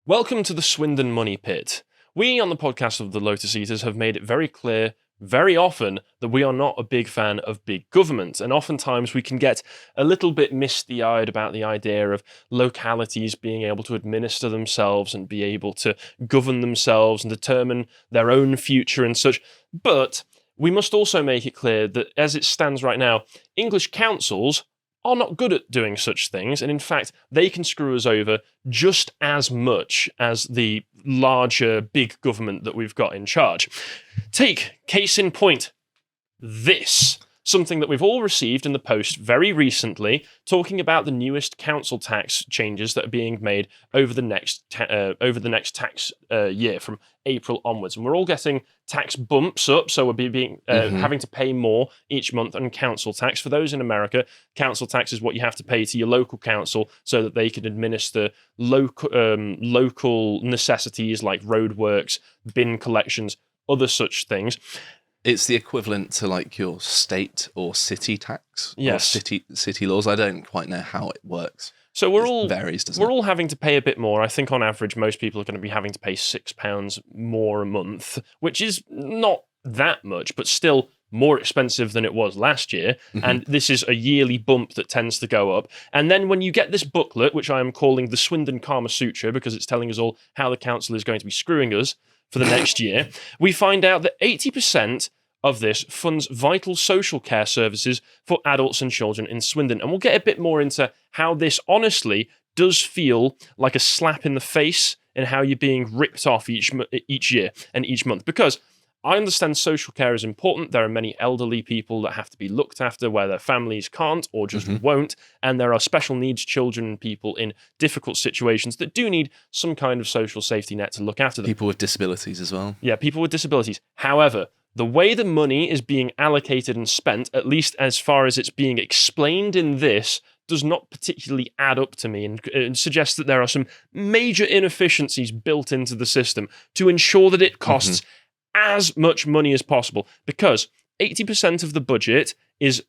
Welcome to the Swindon Money Pit. We on the podcast of the Lotus Eaters have made it very clear very often that we are not a big fan of big government, and oftentimes we can get a little bit misty-eyed about the idea of localities being able to administer themselves and be able to govern themselves and determine their own future and such. But we must also make it clear that as it stands right now, English councils are not good at doing such things, and in fact, they can screw us over just as much as the larger big government that we've got in charge. Take case in point, this. Something that we've all received in the post very recently, talking about the newest council tax changes that are being made over the next tax year from April onwards, and we're all getting tax bumps up. So we'll be having to pay more each month on council tax. For those in America, council tax is what you have to pay to your local council so that they can administer local necessities like roadworks, bin collections, other such things. It's the equivalent to like your state or city tax, yes, or city laws. I don't quite know how it works. So It varies, doesn't it? all having to pay a bit more. I think on average, most people are going to be having to pay £6 more a month, which is not that much, but still more expensive than it was last year. And this is a yearly bump that tends to go up. And then when you get this booklet, which I am calling the Swindon Karma Sutra, because it's telling us all how the council is going to be screwing us for the next year, we find out that 80% of this funds vital social care services for adults and children in Swindon. And we'll get a bit more into how this honestly does feel like a slap in the face and how you're being ripped off each year and each month. Because I understand social care is important. There are many elderly people that have to be looked after where their families can't or just won't. And there are special needs children and people in difficult situations that do need some kind of social safety net to look after them. People with disabilities as well. Yeah, people with disabilities. However, the way the money is being allocated and spent, at least as far as it's being explained in this, does not particularly add up to me and suggests that there are some major inefficiencies built into the system to ensure that it costs as much money as possible. Because 80% of the budget is,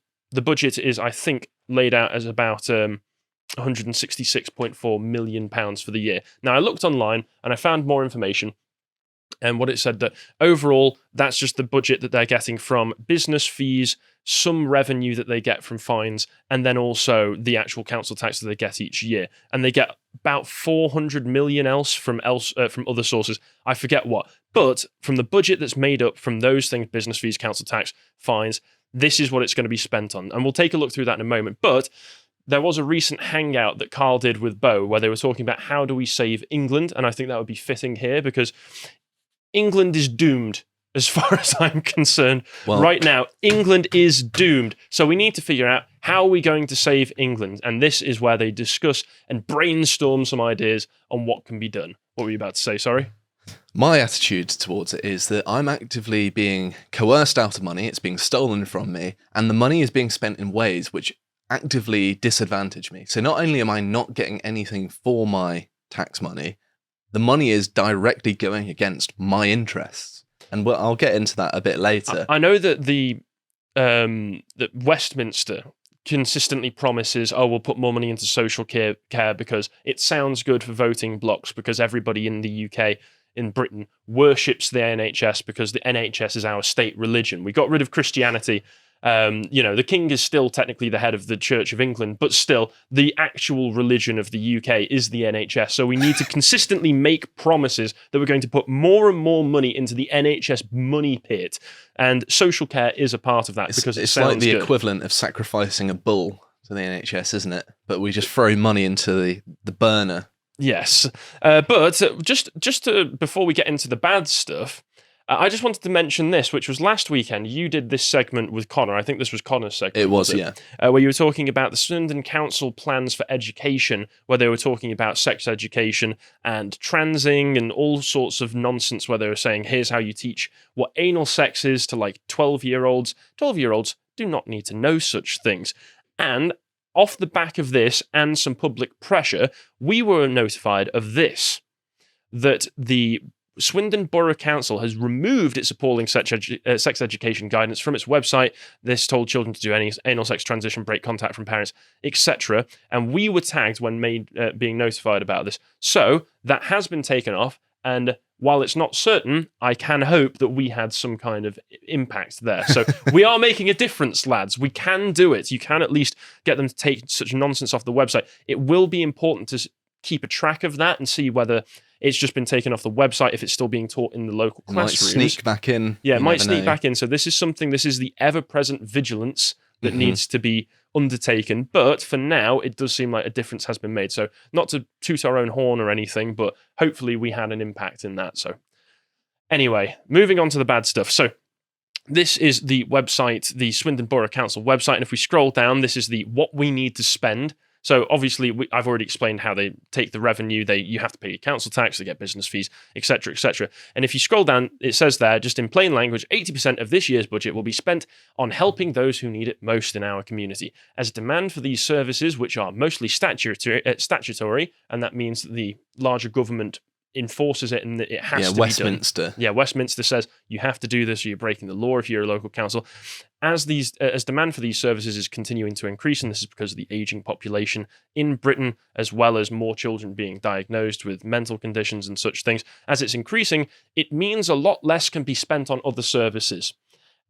I think, laid out as about £166.4 million for the year. Now, I looked online and I found more information. And what it said that overall, that's just the budget that they're getting from business fees, some revenue that they get from fines, and then also the actual council tax that they get each year. And they get about 400 million else from other sources. I forget what. But from the budget that's made up from those things, business fees, council tax, fines, this is what it's going to be spent on. And we'll take a look through that in a moment. But there was a recent hangout that Carl did with Bo where they were talking about how do we save England. And I think that would be fitting here because England is doomed as far as I'm concerned. Well, right now, England is doomed. So we need to figure out how are we going to save England? And this is where they discuss and brainstorm some ideas on what can be done. What were you about to say? Sorry? My attitude towards it is that I'm actively being coerced out of money. It's being stolen from me. And the money is being spent in ways which actively disadvantage me. So not only am I not getting anything for my tax money, the money is directly going against my interests. And I'll get into that a bit later. I know that that Westminster consistently promises, we'll put more money into social care because it sounds good for voting blocks, because everybody in the UK, in Britain, worships the NHS because the NHS is our state religion. We got rid of Christianity. The king is still technically the head of the Church of England, but still the actual religion of the UK is the NHS. So we need to consistently make promises that we're going to put more and more money into the NHS money pit, and social care is a part of that because it sounds like the good. Equivalent of sacrificing a bull to the NHS, isn't it? But we just throw money into the burner. Yes, but before we get into the bad stuff, I just wanted to mention this, which was last weekend. You did this segment with Connor. I think this was Connor's segment. It was, yeah. Where you were talking about the Swindon Council plans for education, where they were talking about sex education and transing and all sorts of nonsense, where they were saying, here's how you teach what anal sex is to like 12-year-olds. 12-year-olds do not need to know such things. And off the back of this and some public pressure, we were notified of this, that the Swindon Borough Council has removed its appalling sex education guidance from its website. This told children to do any anal sex transition, break contact from parents, etc. And we were tagged when being notified about this. So that has been taken off. And while it's not certain, I can hope that we had some kind of impact there. So we are making a difference, lads. We can do it. You can at least get them to take such nonsense off the website. It will be important to keep a track of that and see whether it's just been taken off the website, if it's still being taught in the local classrooms. Might sneak back in. Yeah, it might sneak back in. So this is the ever-present vigilance that needs to be undertaken. But for now, it does seem like a difference has been made. So not to toot our own horn or anything, but hopefully we had an impact in that. So anyway, moving on to the bad stuff. So this is the website, the Swindon Borough Council website. And if we scroll down, this is the what we need to spend. So obviously, I've already explained how they take the revenue. You have to pay council tax, they get business fees, etc., etc. And if you scroll down, it says there, just in plain language, 80% of this year's budget will be spent on helping those who need it most in our community. As demand for these services, which are mostly statutory, and that means that the larger government enforces it and it has to be Westminster. done. Yeah, Westminster says you have to do this or you're breaking the law if you're a local council. As demand for these services is continuing to increase, and this is because of the aging population in Britain, as well as more children being diagnosed with mental conditions and such things, as it's increasing, it means a lot less can be spent on other services.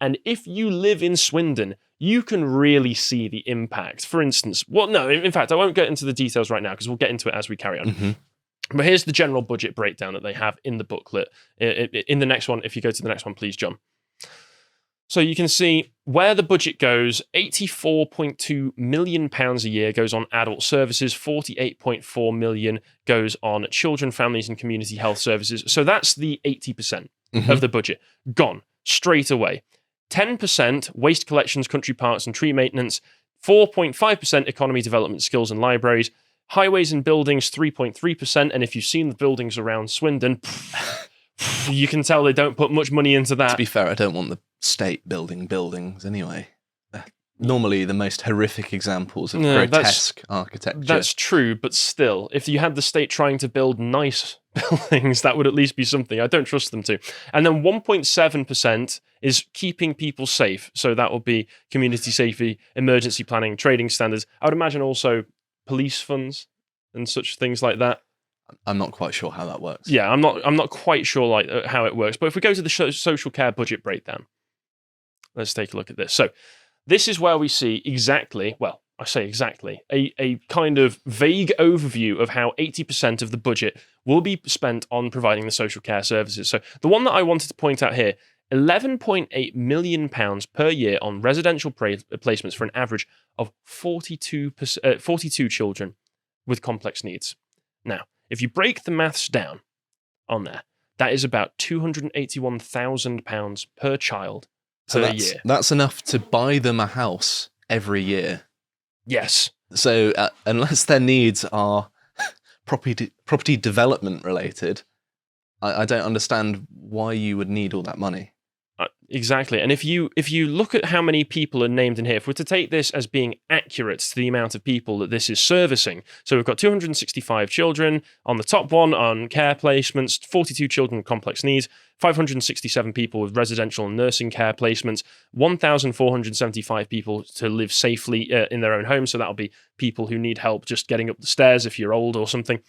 And if you live in Swindon, you can really see the impact. For instance, in fact, I won't get into the details right now because we'll get into it as we carry on. Mm-hmm. But here's the general budget breakdown that they have in the booklet. In the next one, if you go to the next one, please, John. So you can see where the budget goes. £84.2 million a year goes on adult services. £48.4 million goes on children, families, and community health services. So that's the 80% of the budget. Gone straight away. 10% waste collections, country parks, and tree maintenance. 4.5% economy development, skills, and libraries. Highways and buildings, 3.3%. And if you've seen the buildings around Swindon, you can tell they don't put much money into that. To be fair, I don't want the state building buildings anyway. Normally the most horrific examples of grotesque architecture. That's true, but still, if you had the state trying to build nice buildings, that would at least be something. I don't trust them to. And then 1.7% is keeping people safe. So that will be community safety, emergency planning, trading standards. I would imagine also police funds and such things like that. I'm not quite sure how that works. Yeah, I'm not quite sure how it works. But if we go to the social care budget breakdown, let's take a look at this. So this is where we see exactly, well, I say exactly, a kind of vague overview of how 80% of the budget will be spent on providing the social care services. So the one that I wanted to point out here, £11.8 million per year on residential placements for an average of 42 children with complex needs. Now, if you break the maths down on there, that is about £281,000 per child per year. That's enough to buy them a house every year. Yes. So unless their needs are property development related, I don't understand why you would need all that money. Exactly. And if you look at how many people are named in here, if we're to take this as being accurate to the amount of people that this is servicing, so we've got 265 children on the top one on care placements, 42 children with complex needs, 567 people with residential and nursing care placements, 1,475 people to live safely in their own homes. So that'll be people who need help just getting up the stairs if you're old or something.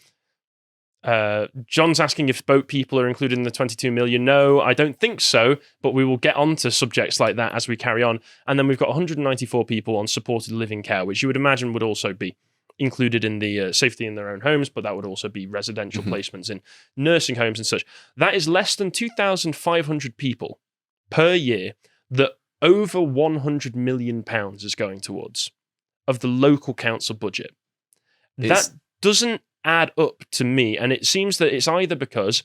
John's asking if boat people are included in the 22 million. No, I don't think so, but we will get on to subjects like that as we carry on. And then we've got 194 people on supported living care, which you would imagine would also be included in the safety in their own homes, but that would also be residential placements in nursing homes and such. That is less than 2,500 people per year that over £100 million is going towards of the local council budget. That doesn't add up to me, and it seems that it's either because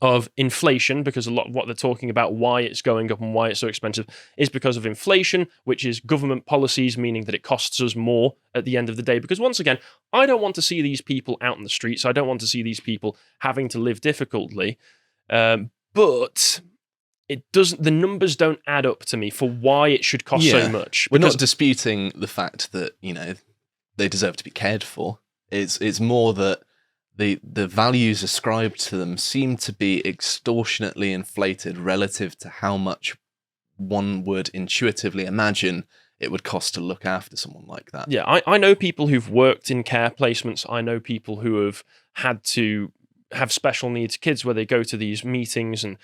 of inflation, because a lot of what they're talking about, why it's going up and why it's so expensive, is because of inflation, which is government policies, meaning that it costs us more at the end of the day. Because once again, I don't want to see these people out in the streets. I don't want to see these people having to live difficultly. But it doesn't. The numbers don't add up to me for why it should cost so much. We're not disputing the fact that they deserve to be cared for. It's more that the values ascribed to them seem to be extortionately inflated relative to how much one would intuitively imagine it would cost to look after someone like that. Yeah, I know people who've worked in care placements. I know people who have had to have special needs kids where they go to these meetings and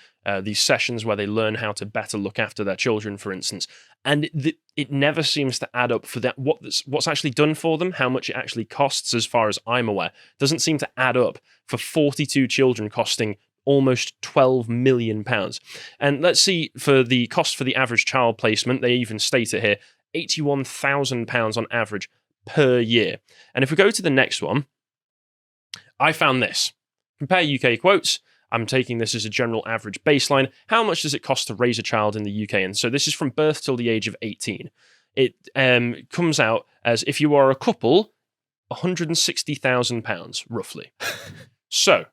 these sessions where they learn how to better look after their children, for instance. And it never seems to add up for that. What's actually done for them, how much it actually costs, as far as I'm aware, doesn't seem to add up for 42 children costing almost £12 million. And let's see, for the cost for the average child placement, they even state it here, £81,000 on average per year. And if we go to the next one, I found this. Compare UK quotes. I'm taking this as a general average baseline. How much does it cost to raise a child in the UK? And so this is from birth till the age of 18. It comes out as, if you are a couple, £160,000 roughly. So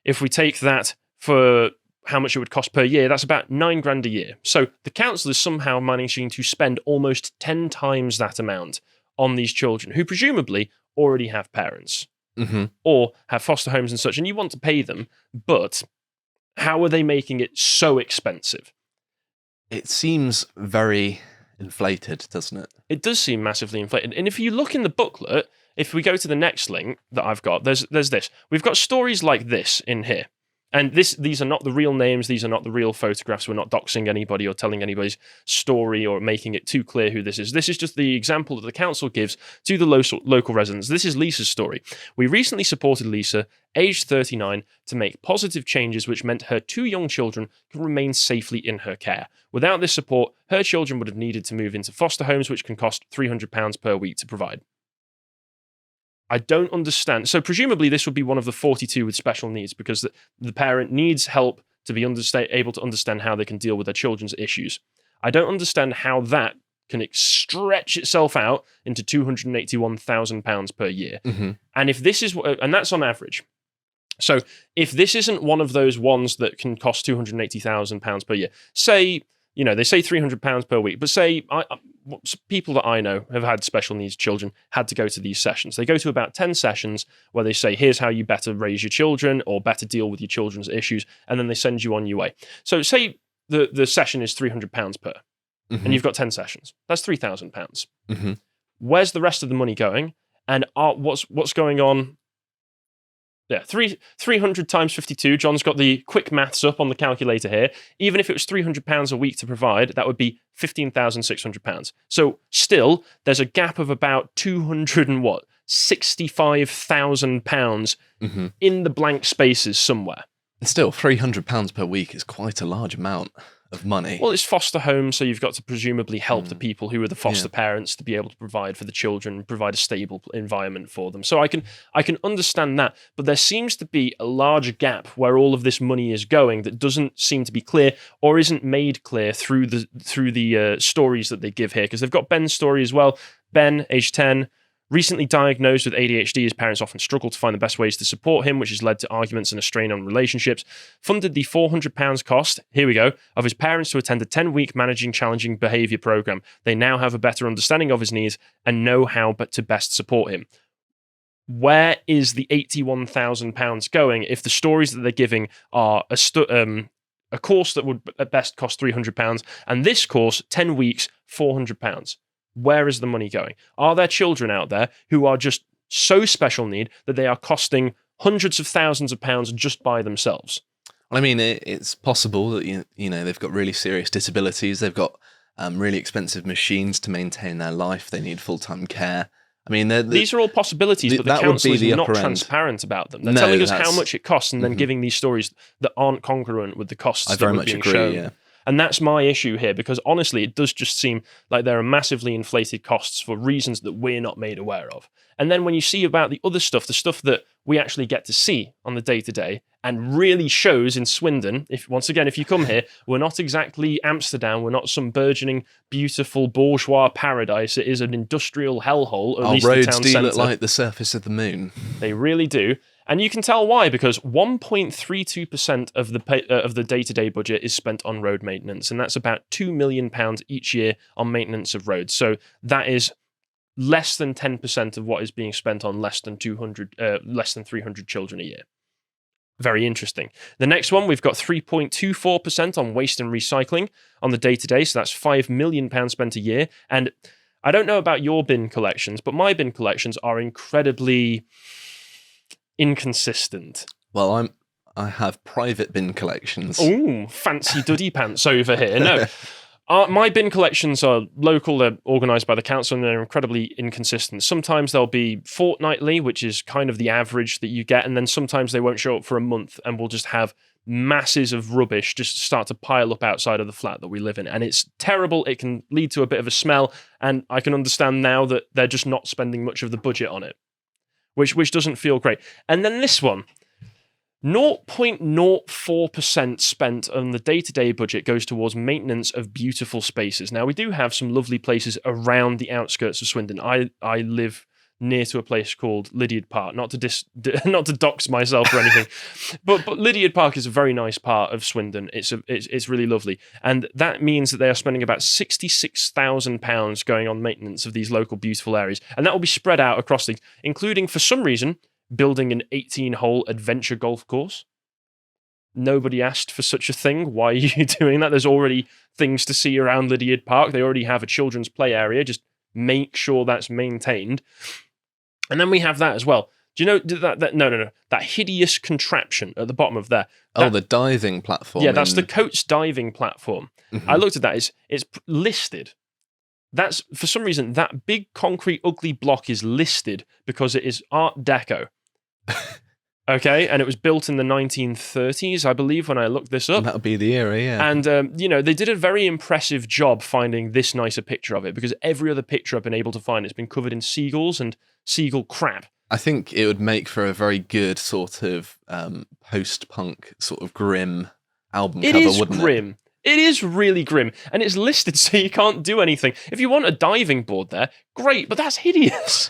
if we take that for how much it would cost per year, that's about £9,000 a year. So the council is somehow managing to spend almost 10 times that amount on these children who presumably already have parents. Mm-hmm. Or have foster homes and such, and you want to pay them, but how are they making it so expensive? It seems very inflated, doesn't it? It does seem massively inflated. And if you look in the booklet, if we go to the next link that I've got, there's this. We've got stories like this in here. And these are not the real names. These are not the real photographs. We're not doxing anybody or telling anybody's story or making it too clear who this is. This is just the example that the council gives to the local residents. This is Lisa's story. We recently supported Lisa, aged 39, to make positive changes which meant her 2 young children can remain safely in her care. Without this support, her children would have needed to move into foster homes, which can cost £300 per week to provide. I don't understand. So presumably this would be one of the 42 with special needs, because the parent needs help to be able to understand how they can deal with their children's issues. I don't understand how that can stretch itself out into £281,000 per year. Mm-hmm. And if this is, and that's on average. So if this isn't one of those ones that can cost £280,000 per year, say, they say £300 per week, but say people that I know have had special needs children had to go to these sessions. They go to about 10 sessions where they say, here's how you better raise your children or better deal with your children's issues, and then they send you on your way. So say the session is £300 per, mm-hmm. and you've got 10 sessions. That's £3,000. Mm-hmm. Where's the rest of the money going? And what's going on? Yeah, 300 times 52. John's got the quick maths up on the calculator here. Even if it was £300 a week to provide, that would be £15,600. So still, there's a gap of about £65,000 Mm-hmm. in the blank spaces somewhere. And still, £300 per week is quite a large amount of money. Well, it's foster homes, so you've got to presumably help the people who are the foster parents to be able to provide for the children, provide a stable environment for them. So I can understand that, but there seems to be a large gap where all of this money is going that doesn't seem to be clear or isn't made clear through the stories that they give here. Because they've got Ben's story as well. Ben, age 10. Recently diagnosed with ADHD, his parents often struggle to find the best ways to support him, which has led to arguments and a strain on relationships. Funded the £400 cost, here we go, of his parents to attend a 10-week managing challenging behaviour programme. They now have a better understanding of his needs and know how to best support him. Where is the £81,000 going if the stories that they're giving are a course that would at best cost £300 and this course, 10 weeks, £400? Where is the money going? Are there children out there who are just so special need that they are costing hundreds of thousands of pounds just by themselves? Well, I mean, it's possible that they've got really serious disabilities. They've got really expensive machines to maintain their life. They need full-time care. I mean, these are all possibilities, but the council is not transparent about them. They're telling us how much it costs and then giving these stories that aren't congruent with the costs that are being shown. Yeah. And that's my issue here, because honestly, it does just seem like there are massively inflated costs for reasons that we're not made aware of. And then when you see about the other stuff, the stuff that we actually get to see on the day-to-day and really shows in Swindon, if you come here, we're not exactly Amsterdam, we're not some burgeoning, beautiful bourgeois paradise. It is an industrial hellhole, or at least the town centre. Our roads do look like the surface of the moon. They really do. And you can tell why, because 1.32% of the day-to-day budget is spent on road maintenance, and that's about £2 million each year on maintenance of roads. So that is less than 10% of what is being spent on less than 300 children a year. Very interesting. The next one, we've got 3.24% on waste and recycling on the day-to-day, so that's £5 million spent a year. And I don't know about your bin collections, but my bin collections are incredibly inconsistent. Well, I have private bin collections. Ooh, fancy duddy pants over here. No. My bin collections are local, they're organised by the council, and they're incredibly inconsistent. Sometimes they'll be fortnightly, which is kind of the average that you get, and then sometimes they won't show up for a month, and we'll just have masses of rubbish just start to pile up outside of the flat that we live in. And it's terrible. It can lead to a bit of a smell, and I can understand now that they're just not spending much of the budget on it, which doesn't feel great. And then this one, 0.04% spent on the day-to-day budget goes towards maintenance of beautiful spaces. Now, we do have some lovely places around the outskirts of Swindon. I live near to a place called Lydiard Park, not to dox myself or anything, but Lydiard Park is a very nice part of Swindon. It's really lovely, and that means that they are spending about £66,000 going on maintenance of these local beautiful areas, and that will be spread out across things, including, for some reason, building an 18-hole adventure golf course. Nobody asked for such a thing. Why are you doing that? There's already things to see around Lydiard Park. They already have a children's play area. Just make sure that's maintained. And then we have that as well. Do you know no, that hideous contraption at the bottom of there? The diving platform. Yeah, that's the Coates diving platform. Mhm. I looked at that. It's listed. That's, for some reason, that big concrete ugly block is listed because it is Art Deco. Okay, and it was built in the 1930s, I believe, when I looked this up. That would be the era, yeah. And, they did a very impressive job finding this nicer picture of it, because every other picture I've been able to find has been covered in seagulls and seagull crap. I think it would make for a very good sort of post-punk, sort of grim album cover, wouldn't it? It is grim. It is really grim, and it's listed so you can't do anything. If you want a diving board there, great, but that's hideous.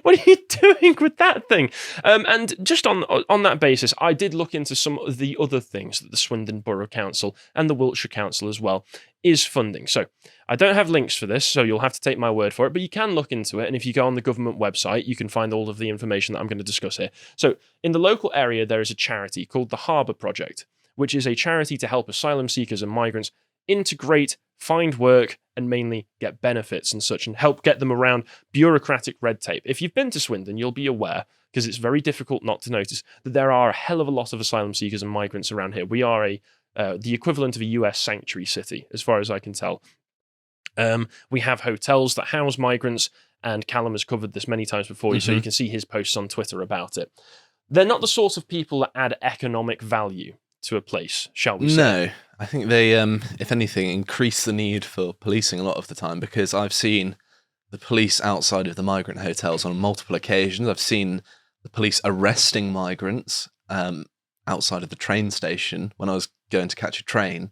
What are you doing with that thing? And just on that basis, I did look into some of the other things that the Swindon Borough Council and the Wiltshire Council as well is funding. So I don't have links for this, so you'll have to take my word for it, but you can look into it, and if you go on the government website, you can find all of the information that I'm going to discuss here. So in the local area, there is a charity called the Harbour Project, which is a charity to help asylum seekers and migrants integrate, find work, and mainly get benefits and such, and help get them around bureaucratic red tape. If you've been to Swindon, you'll be aware, because it's very difficult not to notice, that there are a hell of a lot of asylum seekers and migrants around here. We are the equivalent of a US sanctuary city, as far as I can tell. We have hotels that house migrants, and Callum has covered this many times before, so you can see his posts on Twitter about it. They're not the sort of people that add economic value to a place, shall we say? No, I think they, if anything, increase the need for policing a lot of the time, because I've seen the police outside of the migrant hotels on multiple occasions. I've seen the police arresting migrants outside of the train station when I was going to catch a train,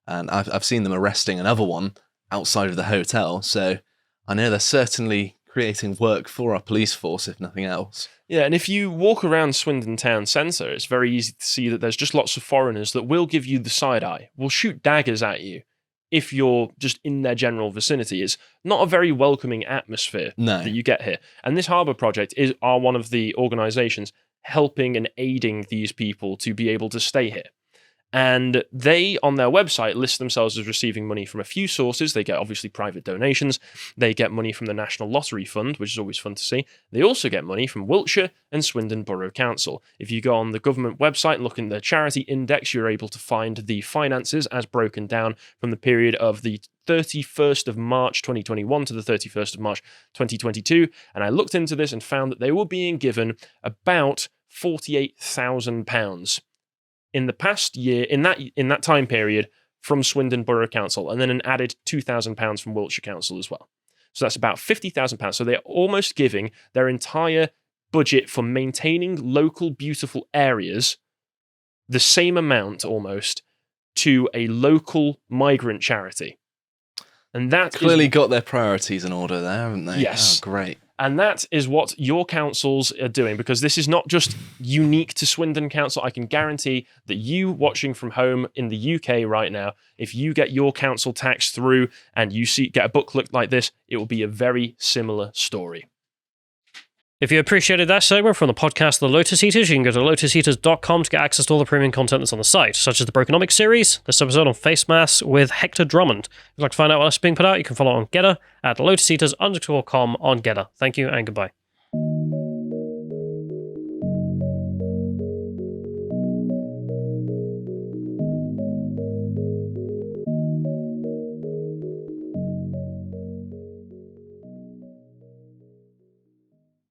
and I've seen them arresting another one outside of the hotel. So I know they're certainly creating work for our police force, if nothing else. Yeah, and if you walk around Swindon town centre, it's very easy to see that there's just lots of foreigners that will give you the side eye, will shoot daggers at you if you're just in their general vicinity. It's not a very welcoming atmosphere that you get here. And this Harbour Project are one of the organisations helping and aiding these people to be able to stay here. And they, on their website, list themselves as receiving money from a few sources. They get, obviously, private donations. They get money from the National Lottery Fund, which is always fun to see. They also get money from Wiltshire and Swindon Borough Council. If you go on the government website and look in the charity index, you're able to find the finances as broken down from the period of the 31st of March 2021 to the 31st of March 2022. And I looked into this and found that they were being given about £48,000 in the past year, in that time period, from Swindon Borough Council, and then an added £2,000 from Wiltshire Council as well. So that's about £50,000. So they're almost giving their entire budget for maintaining local beautiful areas the same amount almost to a local migrant charity. And that clearly got their priorities in order there, haven't they? Yes. Oh, great. And that is what your councils are doing, because this is not just unique to Swindon Council. I can guarantee that you watching from home in the UK right now, if you get your council tax through and you get a booklet like this, it will be a very similar story. If you appreciated that segment from the podcast The Lotus Eaters, you can go to lotuseaters.com to get access to all the premium content that's on the site, such as the Brokenomics series, this episode on face masks with Hector Drummond. If you'd like to find out what else is being put out, you can follow on Getter at lotuseaters_com on Getter. Thank you and goodbye.